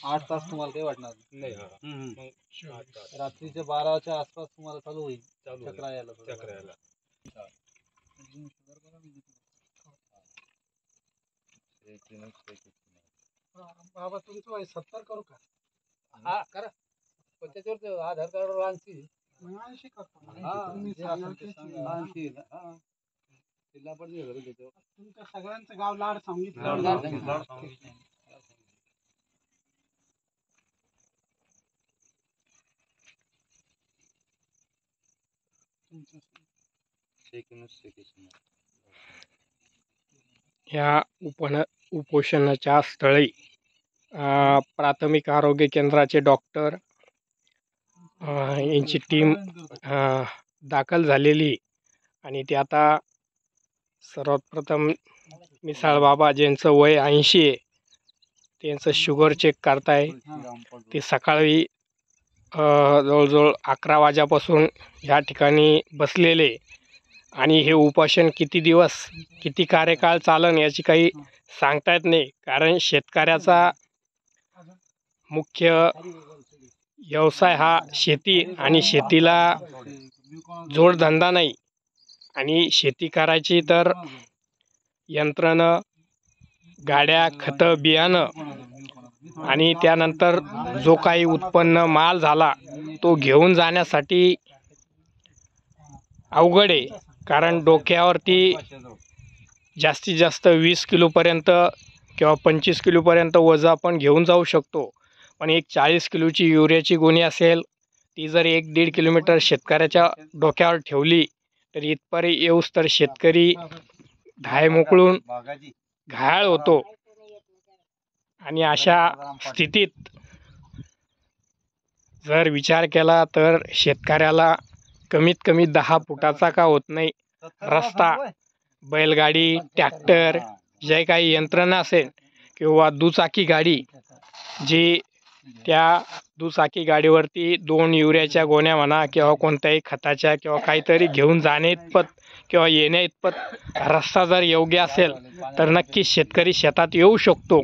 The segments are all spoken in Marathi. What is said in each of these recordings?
8 तास तुम्हाला काही वाटणार नाही. रात्रीच्या 12च्या आसपास तुम्हाला चालू होईल चक्रा यायला. बाबा तुमचं वय 70 करू का? हा करा. पण त्याच्यावर आधार कार्डवर 80 80 करतो. तुमच्या सगळ्यांचं गाव लाड सांगितलं. या उपोषणाच्या स्थळी प्राथमिक आरोग्य केंद्राचे डॉक्टर यांची टीम दाखल झालेली आणि ते आता सर्वात प्रथम मिसाळ बाबा ज्यांचं वय 80 आहे त्यांचं शुगर चेक करताय. ते सकाळी जवळजवळ 11 वाजेपासून ह्या ठिकाणी बसलेले आणि हे उपोषण किती दिवस किती कार्यकाळ चालन याची काही सांगता येत नाही. कारण शेतकऱ्याचा मुख्य व्यवसाय हा शेती आणि शेतीला जोडधंदा नाही. आणि शेती करायची तर यंत्रणं गाड्या खतं बियाणं आणि त्यानंतर जो काही उत्पन्न माल झाला तो घेऊन जाण्यासाठी अवघड आहे. कारण डोक्यावरती जास्तीत जास्त 20 किलोपर्यंत किंवा 25 किलोपर्यंत वजन आपण घेऊन जाऊ शकतो. पण एक 40 किलोची युरियाची गोणी असेल ती जर 1-1.5 किलोमीटर शेतकऱ्याच्या डोक्यावर ठेवली तर इथपर्यंत येऊस तर शेतकरी घाय मोकळून घायाळ होतो. आणि अशा स्थितीत जर विचार केला तर शेतकऱ्याला कमीत कमी 10 फुटाचा का होत नाही रस्ता, बैलगाडी, ट्रॅक्टर जे काही यंत्रणा असेल किंवा दुचाकी गाडी जी त्या दुचाकी गाडीवरती 2 युरियाच्या गोण्या म्हणा किंवा कोणत्याही खताच्या किंवा काहीतरी घेऊन जाणे इतपत किंवा येणे इतपत रस्ता जर योग्य असेल तर नक्कीच शेतकरी शेतात येऊ शकतो,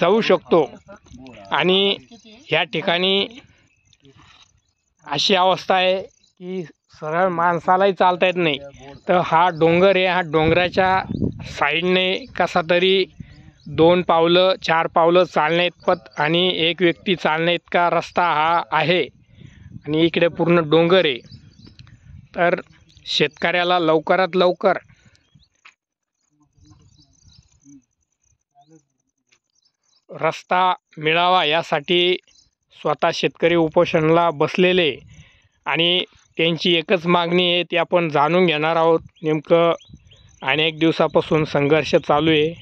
जाऊ शकतो. आणि ह्या ठिकाणी अशी अवस्था आहे की सरळ माणसालाही चालता येत नाही. तर हा डोंगर आहे, हा डोंगराच्या साईडने कसा तरी 2 पावलं 4 पावलं चालण्या इतपत आणि एक व्यक्ती चालण्या इतका रस्ता हा आहे. आणि इकडे पूर्ण डोंगर आहे. तर शेतकऱ्याला लवकरात लवकर रस्ता मिळावा यासाठी स्वतः शेतकरी उपोषणाला बसलेले आणि त्यांची एकच मागणी आहे ती आपण जाणून घेणार आहोत. नेमकं अनेक दिवसापासून संघर्ष चालू आहे.